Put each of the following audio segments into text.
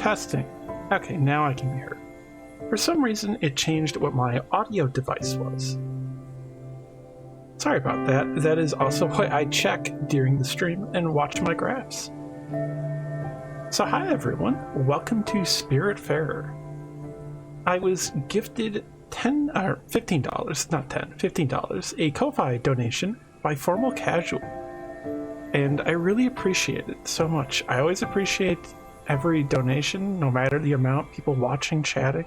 Testing. Okay, now I can be heard. For some reason, it changed what my audio device was. Sorry about that. That is also why I check during the stream and watch my graphs. So hi everyone, welcome to Spiritfarer. I was gifted $15, not 10, $15, a Ko-Fi donation by Formal Casual. And I really appreciate it so much. I always appreciate every donation, no matter the amount, people watching, chatting.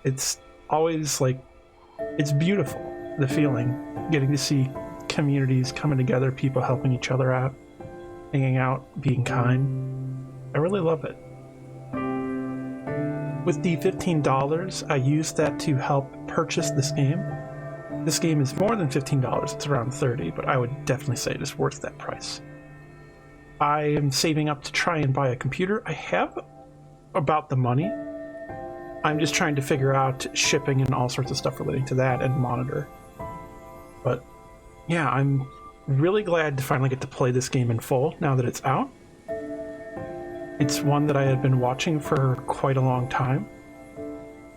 It's always like, it's beautiful, the feeling, getting to see communities coming together, people helping each other out, hanging out, being kind. I really love it. With the $15, I used that to help purchase this game. This game is more than $15, it's around $30, but I would definitely say it is worth that price. I am saving up to try and buy a computer. I have about the money. I'm just trying to figure out shipping and all sorts of stuff relating to that and monitor. But yeah, I'm really glad to finally get to play this game in full now that it's out. It's one that I had been watching for quite a long time.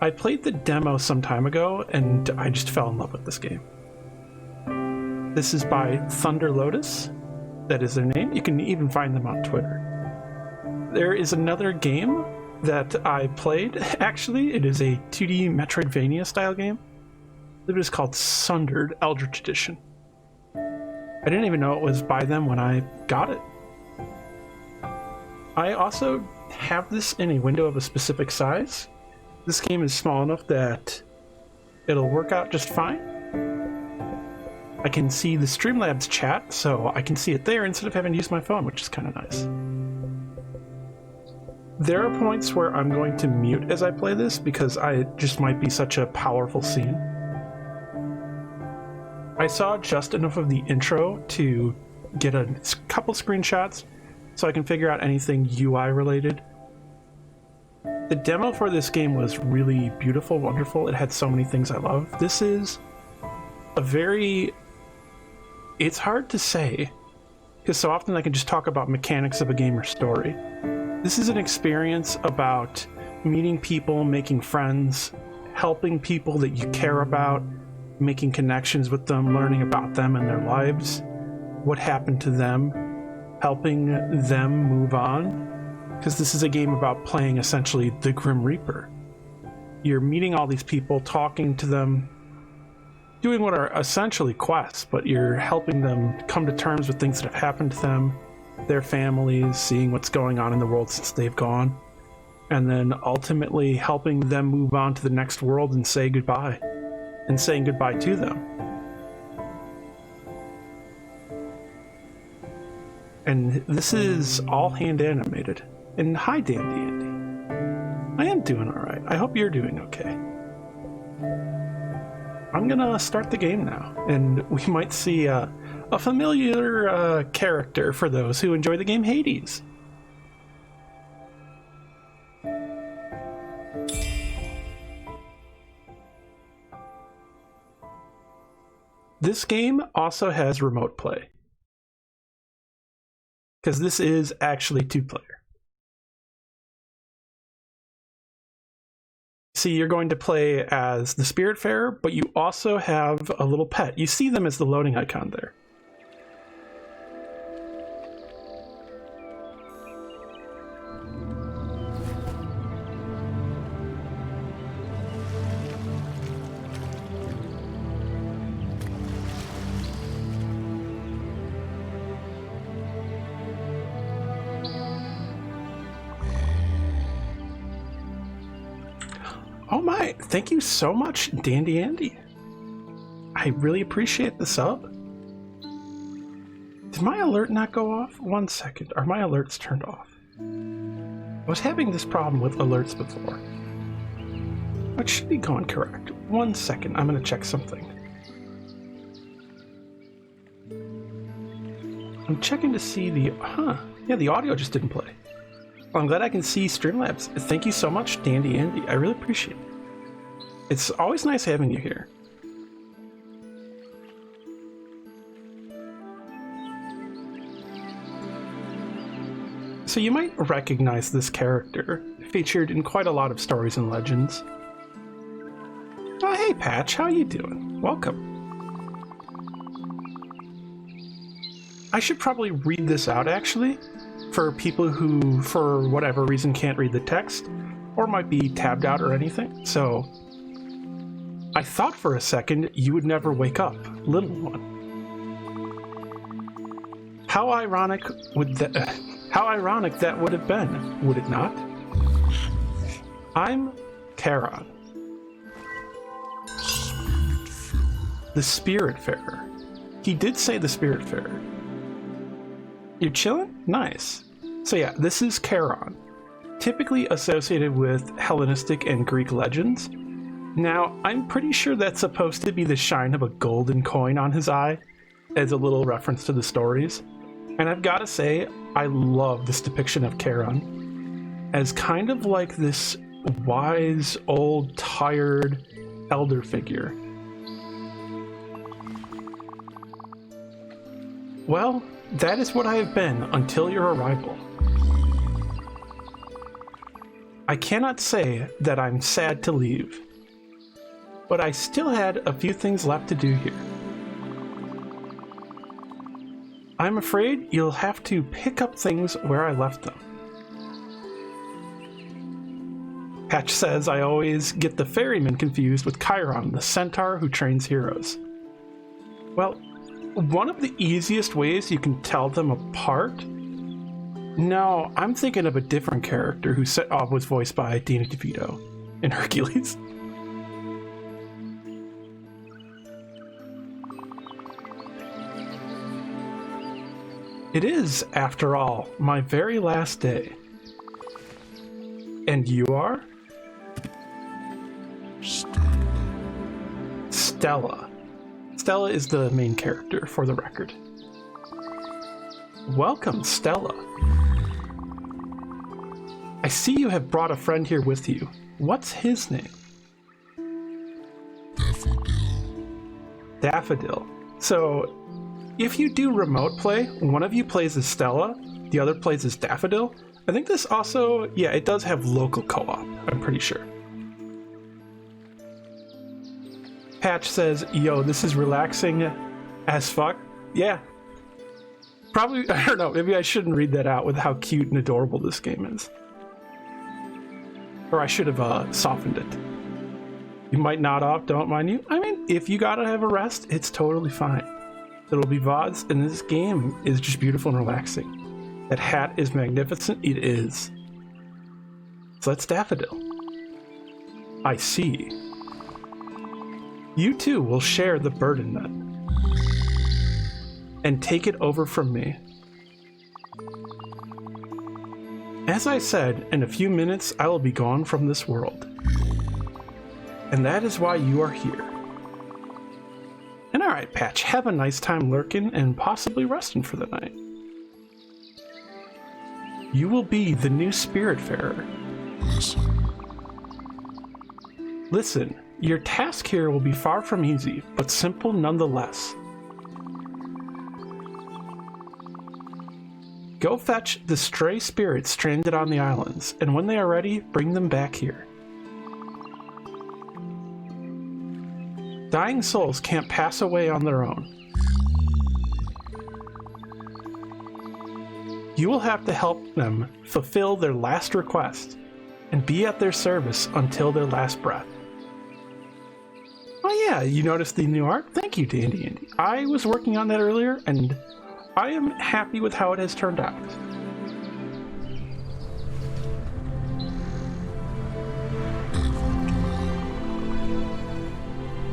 I played the demo some time ago and I just fell in love with this game. This is by ThunderLotus. That is their name. You can even find them on Twitter. There is another game that I played. Actually, it is a 2D Metroidvania style game. It is called Sundered Eldritch Edition. I didn't even know it was by them when I got it. I also have this in a window of a specific size. This game is small enough that it'll work out just fine. I can see the Streamlabs chat, so I can see it there instead of having to use my phone, which is kind of nice. There are points where I'm going to mute as I play this because it just might be such a powerful scene. I saw just enough of the intro to get a couple screenshots so I can figure out anything UI related. The demo for this game was really beautiful, wonderful. It had so many things I love. This is a very... It's hard to say, because so often I can just talk about mechanics of a game or story. This is an experience about meeting people, making friends, helping people that you care about, making connections with them, learning about them and their lives, what happened to them, helping them move on. Because this is a game about playing essentially the Grim Reaper. You're meeting all these people, talking to them, doing what are essentially quests, but you're helping them come to terms with things that have happened to them, their families, seeing what's going on in the world since they've gone, and then ultimately helping them move on to the next world and say goodbye, and saying goodbye to them. And this is all hand animated. And hi, Dandy Andy. I am doing alright. I hope you're doing okay. I'm gonna start the game now, and we might see a familiar character for those who enjoy the game Hades. This game also has remote play, because this is actually two-player. See, you're going to play as the Spiritfarer, but you also have a little pet. You see them as the loading icon there. Oh my, thank you so much, Dandy Andy. I really appreciate the sub. Did my alert not go off? 1 second, are my alerts turned off? I was having this problem with alerts before. It should be going correct. 1 second, I'm gonna check something. I'm checking to see the, yeah, the audio just didn't play. Well, I'm glad I can see Streamlabs. Thank you so much, Dandy Andy. I really appreciate it. It's always nice having you here. So you might recognize this character featured in quite a lot of stories and legends. Oh, hey Patch, how you doing? Welcome. I should probably read this out, actually, for people who, for whatever reason, can't read the text, or might be tabbed out or anything. So, I thought for a second you would never wake up, little one. How ironic that would have been, would it not? I'm Charon, the Spiritfarer. He did say the Spiritfarer. You're chilling? Nice. So yeah, this is Charon, typically associated with Hellenistic and Greek legends. Now, I'm pretty sure that's supposed to be the shine of a golden coin on his eye, as a little reference to the stories. And I've got to say, I love this depiction of Charon as kind of like this wise, old, tired elder figure. Well, that is what I have been until your arrival. I cannot say that I'm sad to leave, but I still had a few things left to do here. I'm afraid you'll have to pick up things where I left them. Patch says I always get the ferryman confused with Chiron, the centaur who trains heroes. Well, one of the easiest ways you can tell them apart? No, I'm thinking of a different character who was voiced by Dana DeVito in Hercules. It is, after all, my very last day. And you are? Stella. Stella is the main character, for the record. Welcome, Stella. I see you have brought a friend here with you. What's his name? Daffodil. So, if you do remote play, one of you plays as Stella, the other plays as Daffodil. I think this also, yeah, it does have local co-op, I'm pretty sure. Patch says, yo, this is relaxing as fuck. Yeah. Probably, I don't know, maybe I shouldn't read that out with how cute and adorable this game is. Or I should have softened it. You might nod off, don't mind you. I mean, if you gotta have a rest, it's totally fine. There'll be VODs, and this game is just beautiful and relaxing. That hat is magnificent, it is. So that's Daffodil. I see. You two will share the burden then. And take it over from me. As I said, in a few minutes I will be gone from this world. And that is why you are here. And alright, Patch, have a nice time lurking and possibly resting for the night. You will be the new Spiritfarer. Listen, your task here will be far from easy, but simple nonetheless. Go fetch the stray spirits stranded on the islands, and when they are ready, bring them back here. Dying souls can't pass away on their own. You will have to help them fulfill their last request, and be at their service until their last breath. Oh yeah, you noticed the new art? Thank you, Dandy Andy. I was working on that earlier, and I am happy with how it has turned out.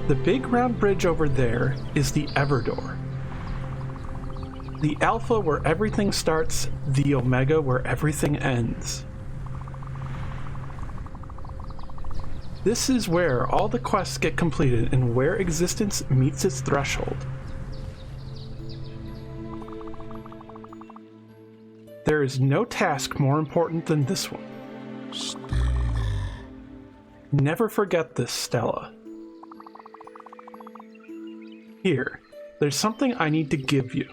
The big round bridge over there is the Everdoor. The Alpha where everything starts, the Omega where everything ends. This is where all the quests get completed and where existence meets its threshold. There is no task more important than this one. Never forget this, Stella. Here, there's something I need to give you.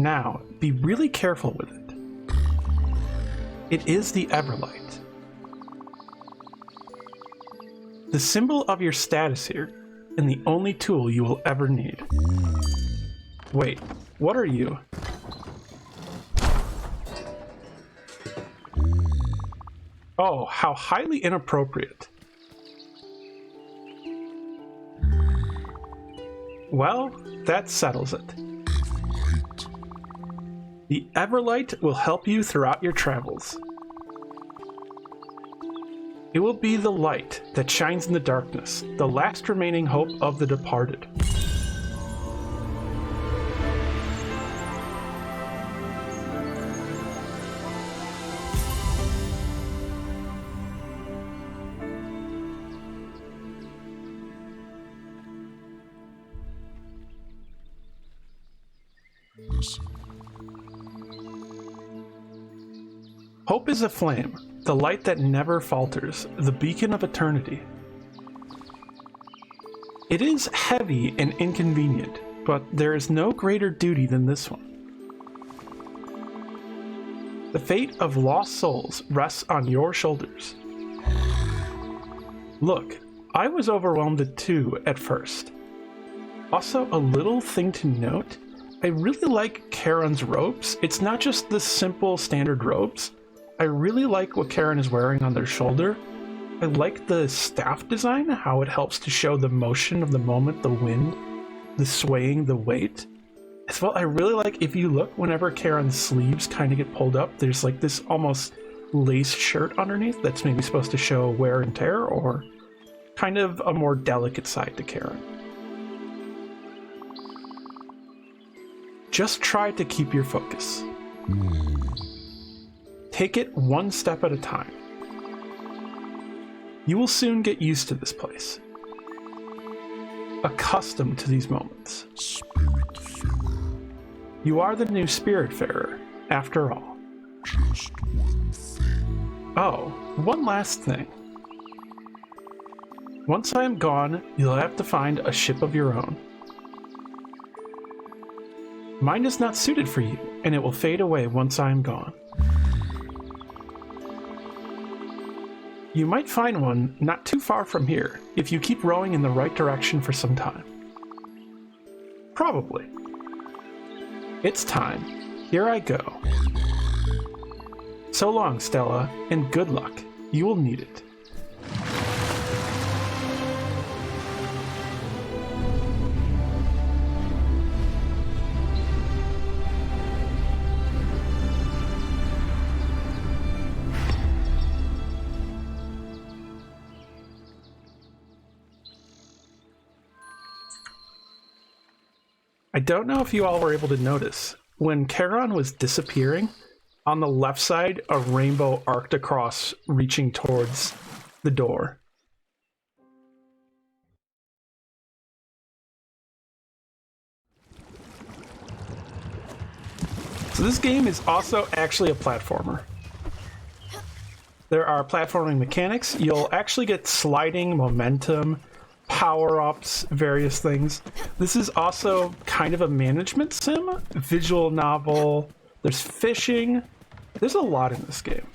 Now, be really careful with it. It is the Everlight. The symbol of your status here, and the only tool you will ever need. Wait, what are you? Oh, how highly inappropriate. Well, that settles it. The Everlight will help you throughout your travels. It will be the light that shines in the darkness, the last remaining hope of the departed. Hope is a flame, the light that never falters, the beacon of eternity. It is heavy and inconvenient, but there is no greater duty than this one. The fate of lost souls rests on your shoulders. Look, I was overwhelmed too at first. Also, a little thing to note, I really like Charon's robes. It's not just the simple standard robes. I really like what Charon is wearing on their shoulder. I like the staff design, how it helps to show the motion of the moment, the wind, the swaying, the weight. As well, I really like, if you look, whenever Charon's sleeves kind of get pulled up, there's like this almost lace shirt underneath that's maybe supposed to show wear and tear, or kind of a more delicate side to Charon. Just try to keep your focus. Take it one step at a time. You will soon get used to this place. Accustomed to these moments. Spiritfarer. You are the new Spiritfarer, after all. Just one thing. Oh, one last thing. Once I am gone, you'll have to find a ship of your own. Mine is not suited for you, and it will fade away once I am gone. You might find one not too far from here if you keep rowing in the right direction for some time. Probably. It's time. Here I go. So long, Stella, and good luck. You will need it. I don't know if you all were able to notice, when Charon was disappearing, on the left side, a rainbow arced across, reaching towards the door. So this game is also actually a platformer. There are platforming mechanics. You'll actually get sliding, momentum, power-ups, various things. This is also kind of a management sim, visual novel, there's fishing, there's a lot in this game.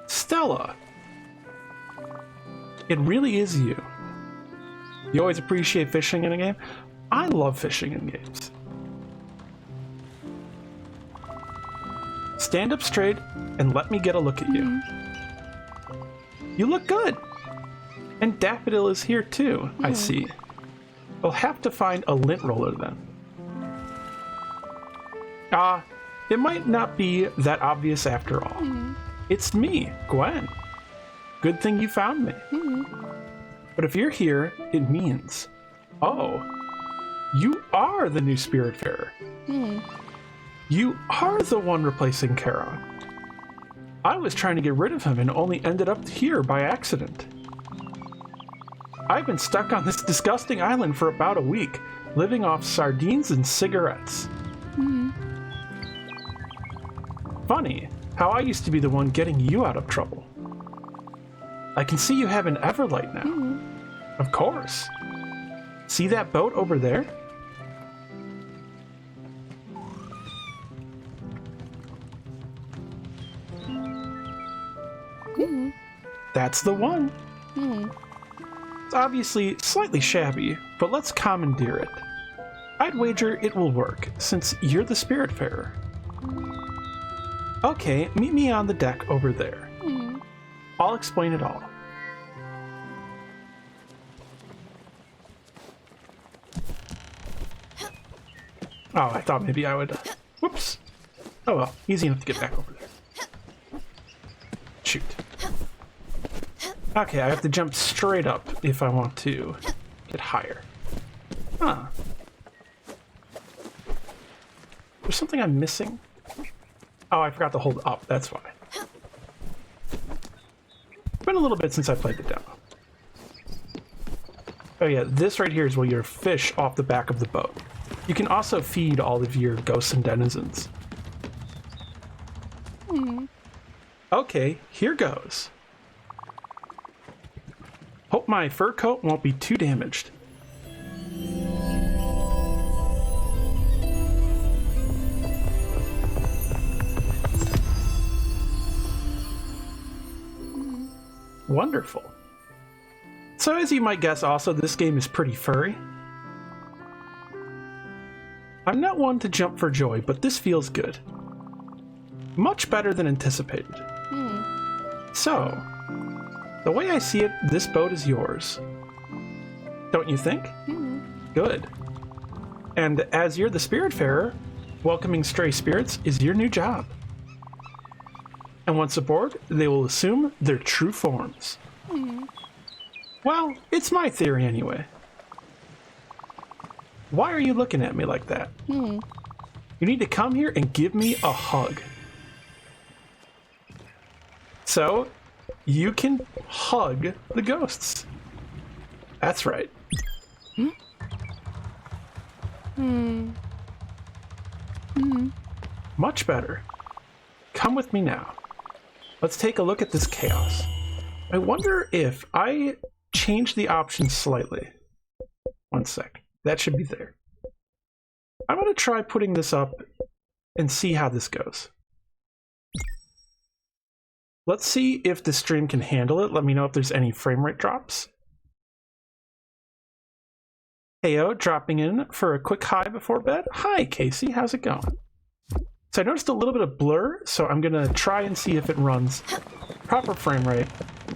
Stella, it really is you. You always appreciate fishing in a game? I love fishing in games. Stand up straight and let me get a look at you. You look good. And Daffodil is here too, I see. We'll have to find a lint roller then. It might not be that obvious after all. It's me, Gwen. Good thing you found me. But if you're here, it means, oh, you are the new Spiritfarer. You are the one replacing Charon. I was trying to get rid of him and only ended up here by accident. I've been stuck on this disgusting island for about a week, living off sardines and cigarettes. Funny, How I used to be the one getting you out of trouble. I can see you have an Everlight now. Of course. See that boat over there? That's the one. It's obviously slightly shabby, but let's commandeer it. I'd wager it will work, since you're the Spiritfarer. Okay, meet me on the deck over there. I'll explain it all. Oh, I thought maybe I would... Whoops. Oh well, easy enough to get back over there. Shoot. Okay, I have to jump straight up if I want to get higher. Huh. There's something I'm missing? Oh, I forgot to hold up, that's why. It's been a little bit since I played the demo. Oh yeah, this right here is where you fish off the back of the boat. You can also feed all of your ghosts and denizens. Okay, here goes. Hope my fur coat won't be too damaged. Wonderful. So as you might guess also, this game is pretty furry. I'm not one to jump for joy, but this feels good. Much better than anticipated. So, the way I see it, this boat is yours. Don't you think? Good. And as you're the Spiritfarer, welcoming stray spirits is your new job. And once aboard, they will assume their true forms. Well, it's my theory anyway. Why are you looking at me like that? You need to come here and give me a hug. So, you can hug the ghosts. That's right. Much better. Come with me now. Let's take a look at this chaos. I wonder if I change the options slightly. One sec. That should be there. I'm going to try putting this up and see how this goes. Let's see if the stream can handle it. Let me know if there's any frame rate drops. Heyo, dropping in for a quick hi before bed. Hi, Casey. How's it going? So I noticed a little bit of blur, so I'm going to try and see if it runs proper frame rate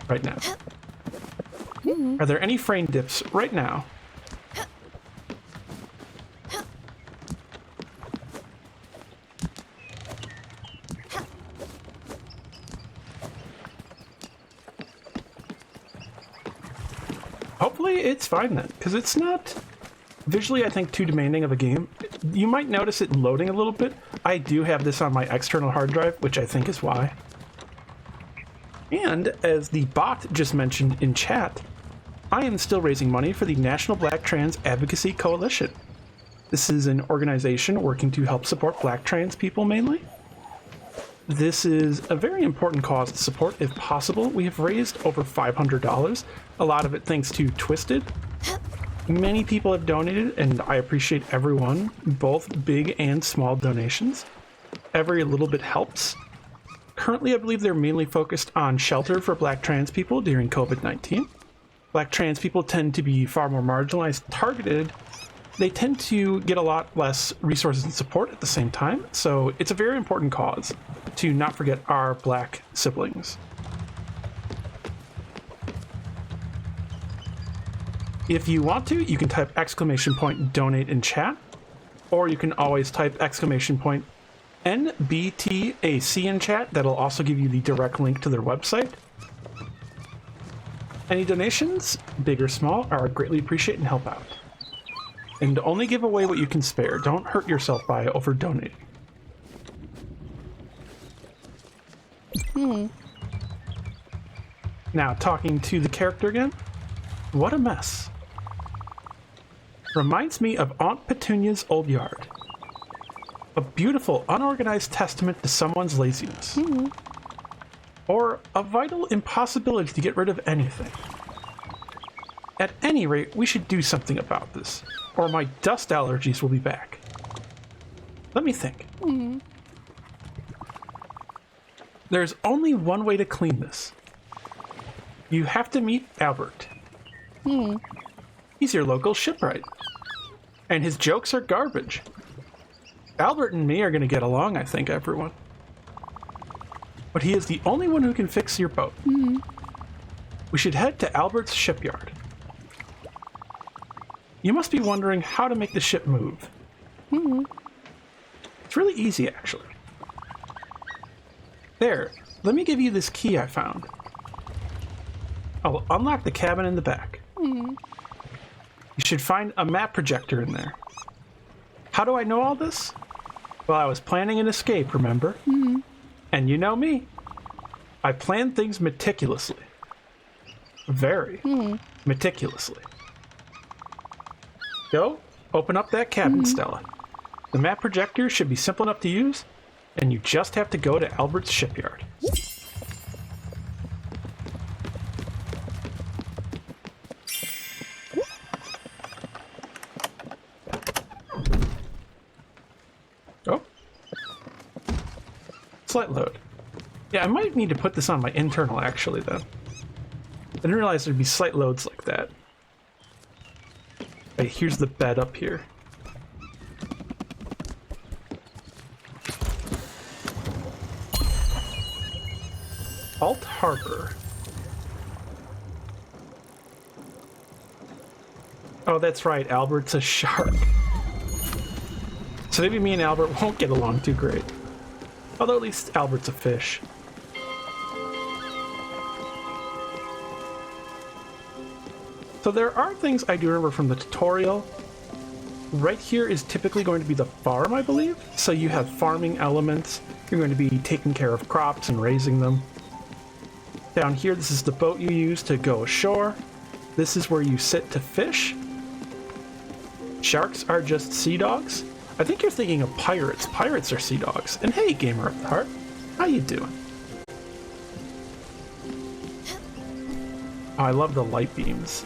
right now. Are there any frame dips right now? Hopefully it's fine then, because it's not visually, I think, too demanding of a game. You might notice it loading a little bit. I do have this on my external hard drive, which I think is why. And as the bot just mentioned in chat, I am still raising money for the National Black Trans Advocacy Coalition. This is an organization working to help support black trans people mainly. This is a very important cause to support if possible. We have raised over $500, a lot of it thanks to Twisted. Many people have donated, and I appreciate everyone, both big and small donations. Every little bit helps. Currently, I believe they're mainly focused on shelter for black trans people during COVID-19. Black trans people tend to be far more marginalized, targeted. They tend to get a lot less resources and support at the same time, so it's a very important cause to not forget our black siblings. If you want to, you can type !donate in chat, or you can always type !NBTAC in chat. That'll also give you the direct link to their website. Any donations, big or small, are greatly appreciated and help out. And only give away what you can spare. Don't hurt yourself by over donating. Now, talking to the character again. What a mess. Reminds me of Aunt Petunia's old yard. A beautiful, unorganized testament to someone's laziness. Or a vital impossibility to get rid of anything. At any rate, we should do something about this, or my dust allergies will be back. Let me think. There's only one way to clean this. You have to meet Albert. He's your local shipwright. And his jokes are garbage. Albert and me are going to get along, I think, everyone. But he is the only one who can fix your boat. We should head to Albert's shipyard. You must be wondering how to make the ship move. It's really easy, actually. There, let me give you this key I found. I'll unlock the cabin in the back. You should find a map projector in there. How do I know all this? Well, I was planning an escape, remember? And you know me. I plan things meticulously. Very meticulously. Go, open up that cabin, Stella. The map projector should be simple enough to use, and you just have to go to Albert's shipyard. Oh. Slight load. Yeah, I might need to put this on my internal, actually, then. I didn't realize there'd be slight loads like that. Okay, here's the bed up here. Alt Harbor. Oh, that's right, Albert's a shark. So maybe me and Albert won't get along too great. Although at least Albert's a fish. So there are things I do remember from the tutorial. Right here is typically going to be the farm, I believe. So you have farming elements. You're going to be taking care of crops and raising them. Down here, this is the boat you use to go ashore. This is where you sit to fish. Sharks are just sea dogs. I think you're thinking of pirates. Pirates are sea dogs. And hey, gamer of the heart, how you doing? Oh, I love the light beams.